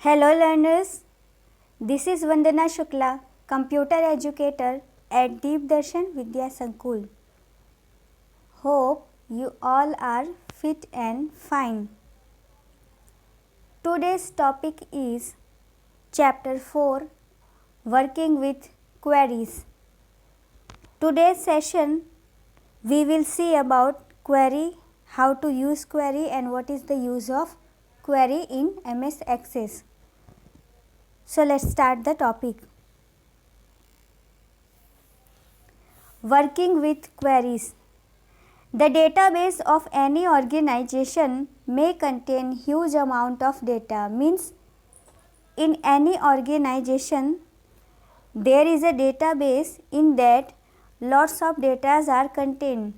Hello learners, this is Vandana Shukla, computer educator at Deep Darshan Vidya Sankul. Hope you all are fit and fine. Today's topic is Chapter 4, Working with Queries. Today's session we will see about query, how to use query and what is the use of query in MS Access. So let's start the topic. Working with queries. The database of any organization may contain huge amount of data. Means in any organization there is a database in that lots of data are contained.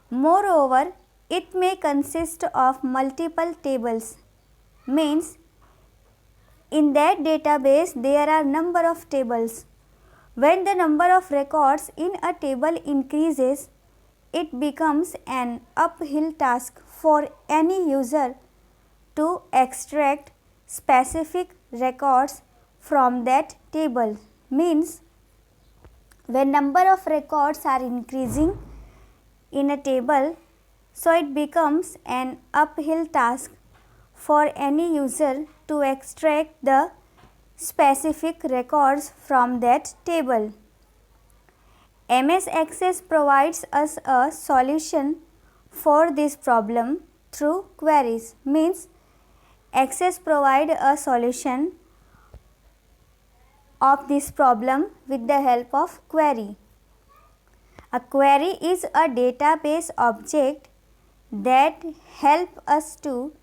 Moreover, it may consist of multiple tables. Means in that database there are number of tables. When the number of records in a table increases, it becomes an uphill task for any user to extract specific records from that table. Means when number of records are increasing in a table, so it becomes an uphill task for any user to extract the specific records from that table. MS Access provides us a solution for this problem through queries. Means Access provide a solution of this problem with the help of query. A query is a database object that help us to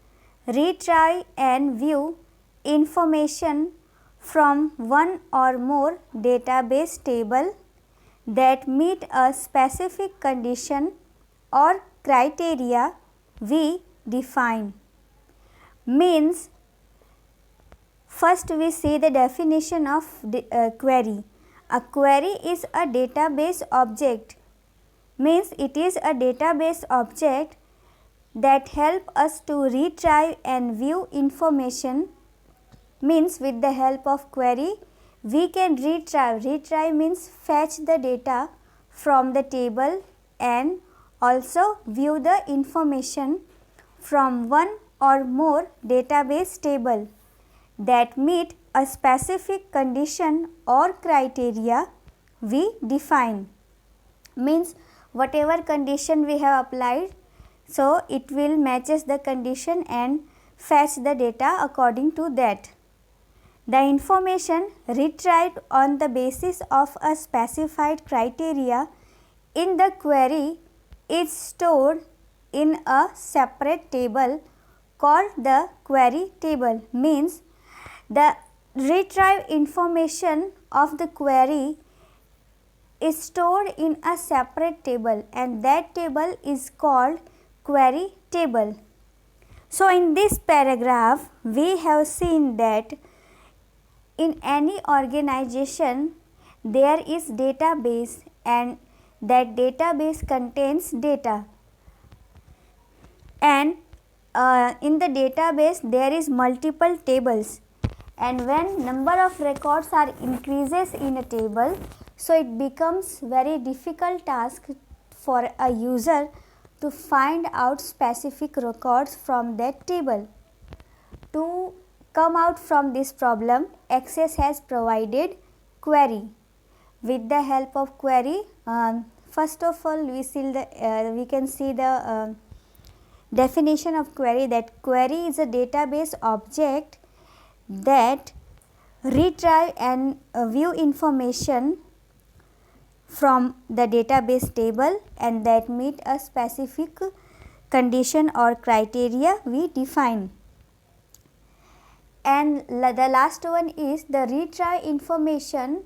retry and view information from one or more database table that meet a specific condition or criteria we define. Means first we see the definition of query. A query is a database object. Means it is a database object that help us to retry and view information. Means with the help of query we can retry. Retry means fetch the data from the table and also view the information from one or more database table that meet a specific condition or criteria we define. Means whatever condition we have applied, so it will matches the condition and fetch the data according to that. The information retrieved on the basis of a specified criteria in the query is stored in a separate table called the query table. Means the retrieved information of the query is stored in a separate table and that table is called query table. So in this paragraph we have seen that in any organization there is database and that database contains data, and in the database there is multiple tables, and when number of records are increases in a table, so it becomes very difficult task for a user to find out specific records from that table. To come out from this problem, Access has provided query. With the help of query, first of all we can see the definition of query, that query is a database object that retrieve and view information from the database table and that meet a specific condition or criteria we define. And the last one is the retrieve information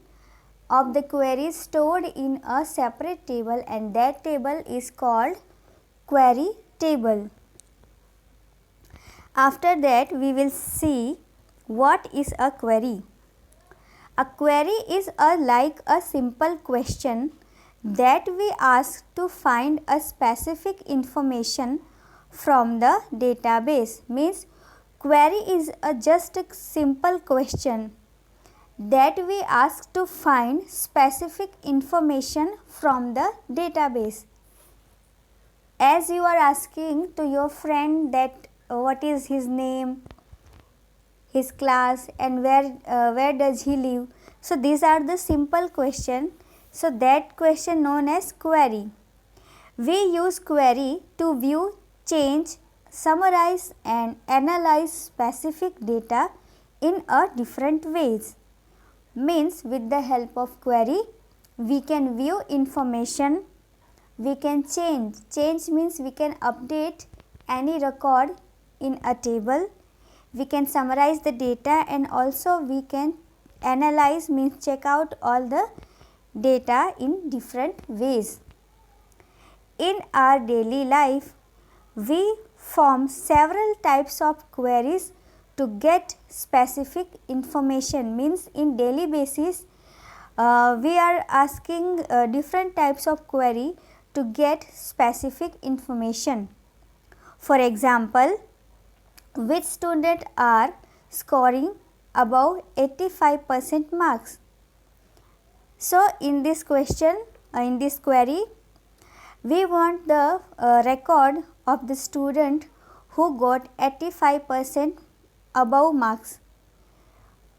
of the query stored in a separate table and that table is called query table. After that we will see what is a query. A query is like a simple question that we ask to find a specific information from the database. Means query is just a simple question that we ask to find specific information from the database. As you are asking to your friend that what is his name, his class, and where does he live. So these are the simple question. So that question known as query. We use query to view, change, summarize and analyze specific data in a different ways. Means with the help of query we can view information, we can change means we can update any record in a table, we can summarize the data, and also we can analyze means check out all the data in different ways. In our daily life we form several types of queries to get specific information. Means in daily basis we are asking different types of query to get specific information. For example, which student are scoring above 85% marks. So in this question, in this query, we want the record of the student who got 85% above marks.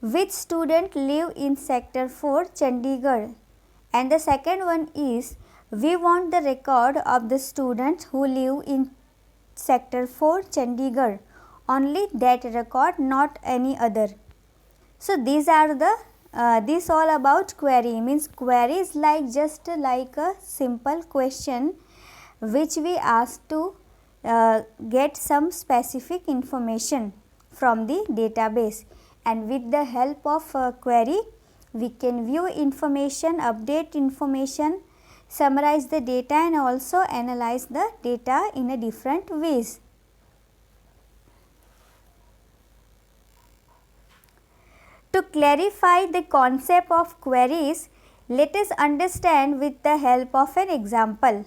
Which student live in sector 4 Chandigarh. And the second one is we want the record of the students who live in sector 4 Chandigarh, only that record, not any other. So these are the this all about query. Means query is like just like a simple question which we ask to get some specific information from the database, and with the help of query we can view information, update information, summarize the data and also analyze the data in a different ways. To clarify the concept of queries, let us understand with the help of an example.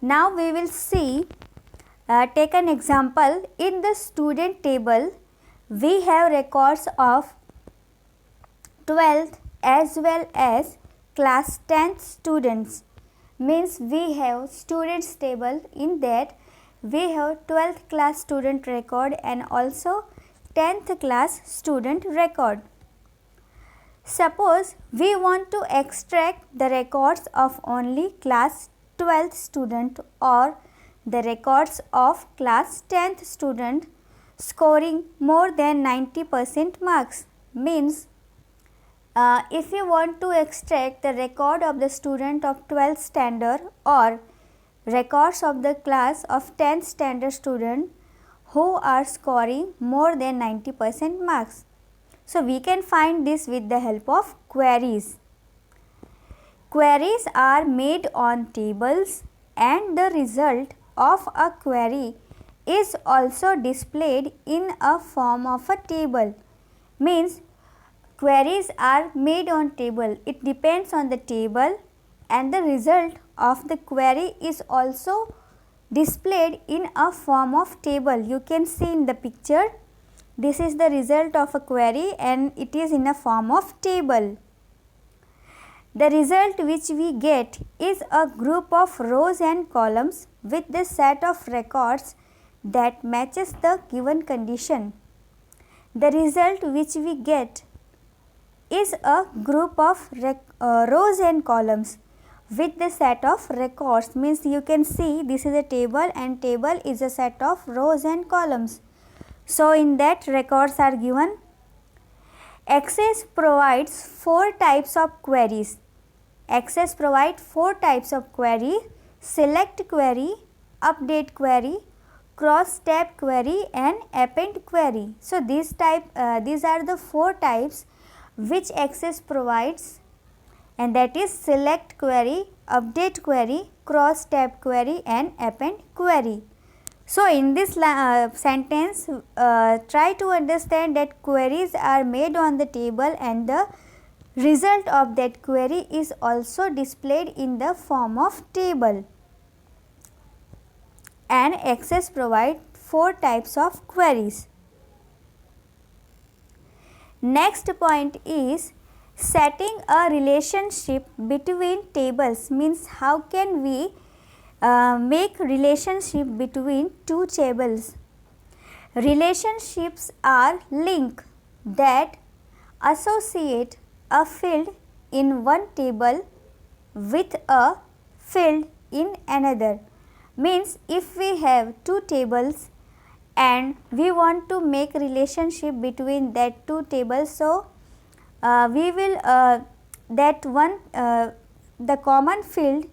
Now we will see, take an example. In the student table, we have records of 12th as well as class 10th students. Means we have students table, in that we have 12th class student record and also 10th class student record. Suppose we want to extract the records of only class 12th student or the records of class 10th student scoring more than 90% marks. Means if you want to extract the record of the student of 12th standard or records of the class of 10th standard student who are scoring more than 90% marks. So we can find this with the help of queries. Queries are made on tables and the result of a query is also displayed in a form of a table. Means queries are made on table. It depends on the table, and the result of the query is also displayed in a form of table. You can see in the picture, this is the result of a query and it is in a form of table. The result which we get is a group of rows and columns with the set of records that matches the given condition. The result which we get is a group of rows and columns with the set of records. Means you can see this is a table and table is a set of rows and columns. So in that records are given. Access provides 4 types of queries. Access provides 4 types of query: select query, update query, cross tab query and append query. So these are the 4 types which Access provides, and that is select query, update query, cross tab query and append query. So in this sentence try to understand that queries are made on the table and the result of that query is also displayed in the form of table. And Access provide 4 types of queries. Next point is setting a relationship between tables, means how can we make relationship between two tables. Relationships are link that associate a field in one table with a field in another. Means if we have two tables and we want to make relationship between that two tables, so we will the common field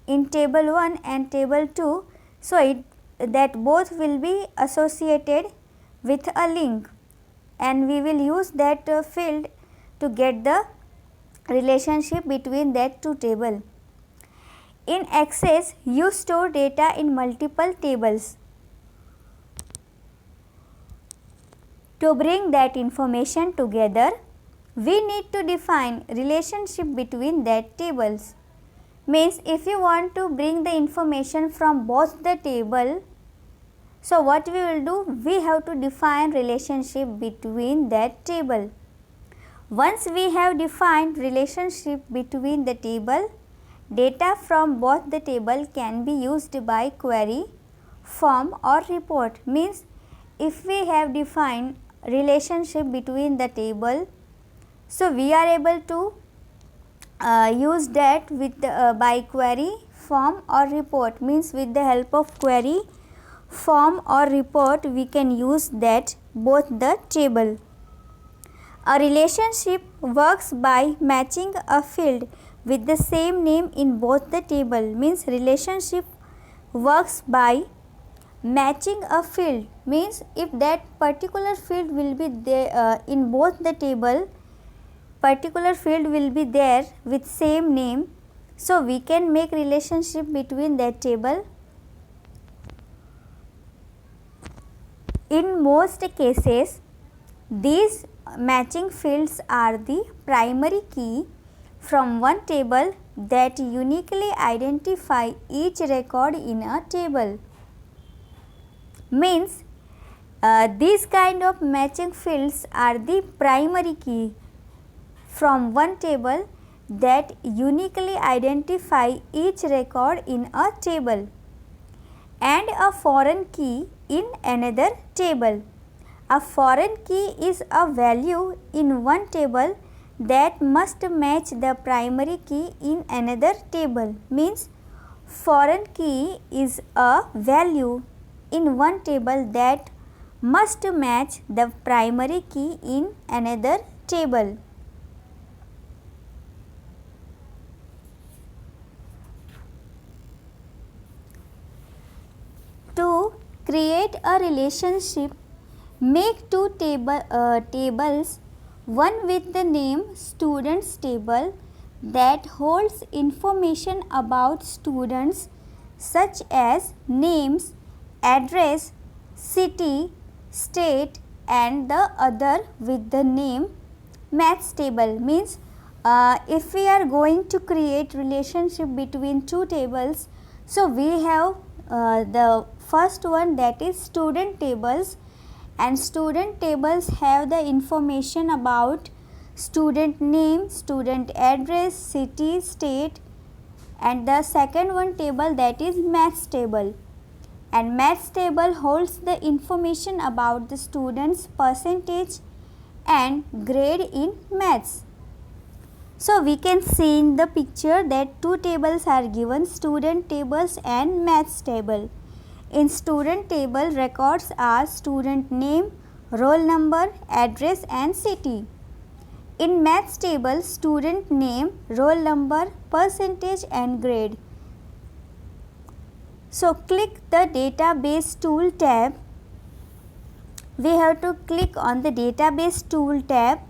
in table 1 and table 2, so that both will be associated with a link, and we will use that field to get the relationship between that two table. In Access, you store data in multiple tables. To bring that information together, we need to define relationship between that tables. Means if you want to bring the information from both the table, so what we will do, we have to define relationship between that table. Once we have defined relationship between the table, data from both the table can be used by query, form or report. Means if we have defined relationship between the table, so we are able to use that with by query, form or report. Means with the help of query, form or report, we can use that both the table. A relationship works by matching a field with the same name in both the table. Means relationship works by matching a field. Means if that particular field will be there in both the table, particular field will be there with same name, so we can make relationship between that table. In most cases, these matching fields are the primary key from one table that uniquely identify each record in a table. Means these kind of matching fields are the primary key from one table that uniquely identify each record in a table, and a foreign key in another table. A foreign key is a value in one table that must match the primary key in another table. Means foreign key is a value in one table that must match the primary key in another table. To create a relationship, make two tables, one with the name students table that holds information about students such as names, address, city, state, and the other with the name maths table. Means if we are going to create relationship between two tables, so we have the first one, that is student tables, and student tables have the information about student name, student address, city, state, and the second one table, that is maths table, and maths table holds the information about the students' percentage and grade in maths. So we can see in the picture that two tables are given, student tables and maths table. In student table, records are student name, roll number, address and city. In maths table, student name, roll number, percentage and grade. So click the database tool tab. We have to click on the database tool tab.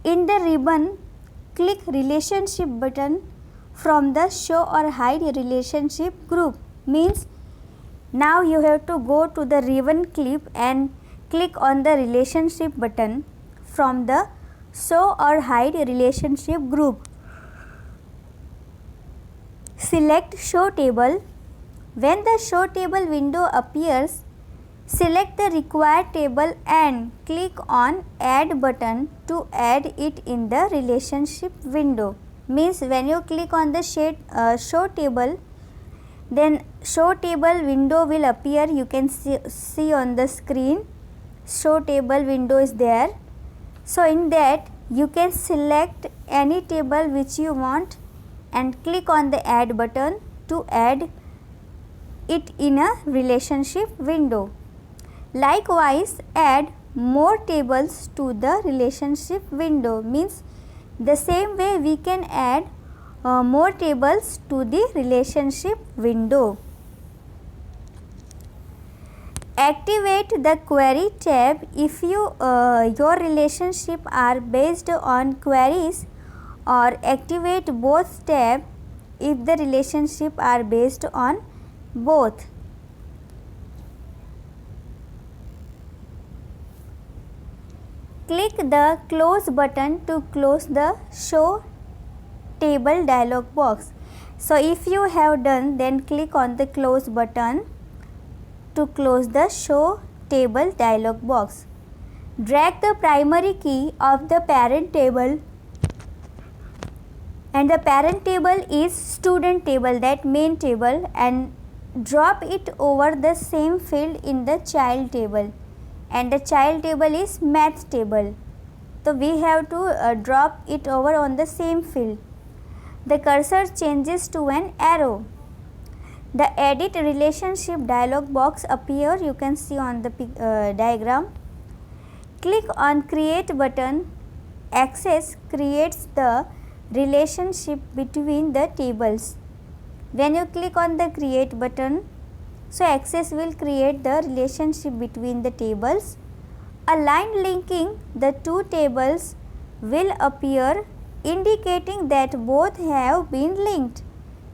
In the ribbon, click relationship button from the show or hide relationship group. Means now you have to go to the ribbon clip and click on the relationship button from the show or hide relationship group. Select show table. When the show table window appears, Select the required table and click on Add button to add it in the relationship window. Means when you click on the show table, then show table window will appear. You can see on the screen show table window is there. So in that you can select any table which you want and click on the add button to add it in a relationship window. Likewise, add more tables to the relationship window. Means the same way we can add more tables to the relationship window. Activate the query tab if your relationship are based on queries, or activate both tab if the relationship are based on both. Click the close button to close the show table dialog box. So if you have done, then click on the close button to close the show table dialog box. Drag the primary key of the parent table, and the parent table is student table, that main table, and drop it over the same field in the child table, and the child table is math table. So we have to drop it over on the same field. The cursor changes to an arrow. The edit relationship dialog box appear. You can see on the diagram. Click on create button. Access creates the relationship between the tables. When you click on the create button, so Access will create the relationship between the tables. A line linking the two tables will appear, indicating that both have been linked.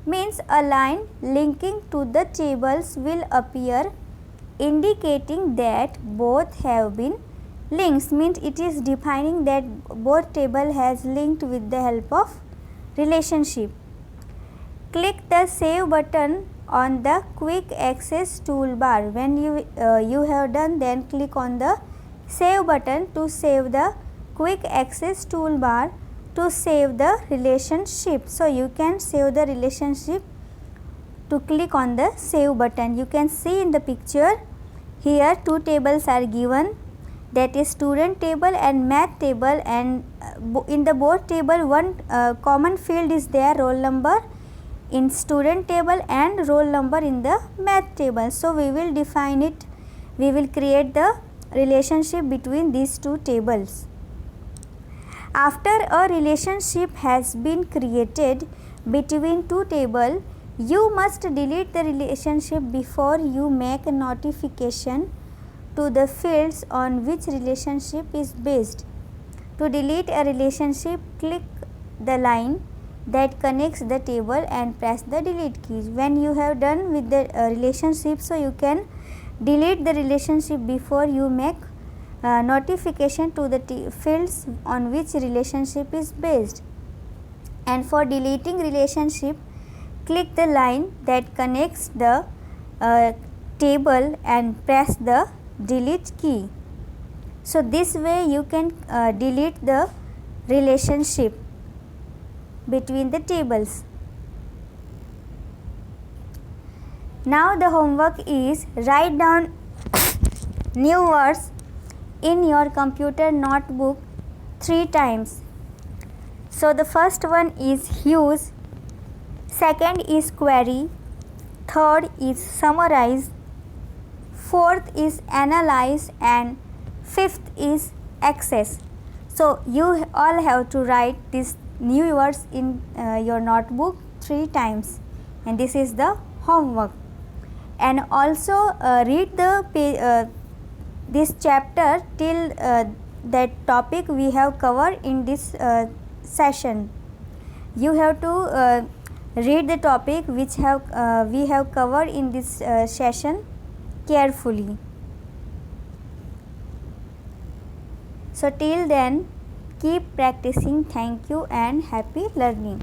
Means a line linking to the tables will appear, indicating that both have been linked. Means it is defining that both table has linked with the help of relationship. Click the save button on the quick access toolbar. When you have done, then click on the save button to save the quick access toolbar to save the relationship. So you can save the relationship to click on the save button. You can see in the picture here two tables are given, that is student table and math table, and in the both table one common field is there, roll number in student table and roll number in the math table. So we will define it, we will create the relationship between these two tables. After a relationship has been created between two tables, you must delete the relationship before you make a notification to the fields on which relationship is based. To delete a relationship, click the line that connects the table and press the delete key. When you have done with the relationship, so you can delete the relationship before you make notification to the fields on which relationship is based. And for deleting relationship, click the line that connects the table and press the delete key. So this way you can delete the relationship between the tables. Now the homework is write down new words in your computer notebook 3 times. So the first one is use, second is query, third is summarize, fourth is analyze, and fifth is access. So you all have to write these new words in your notebook 3 times, and this is the homework. And also read the this chapter till that topic we have covered in this session. You have to read the topic which we have covered in this session carefully. So till then, keep practicing. Thank you and happy learning.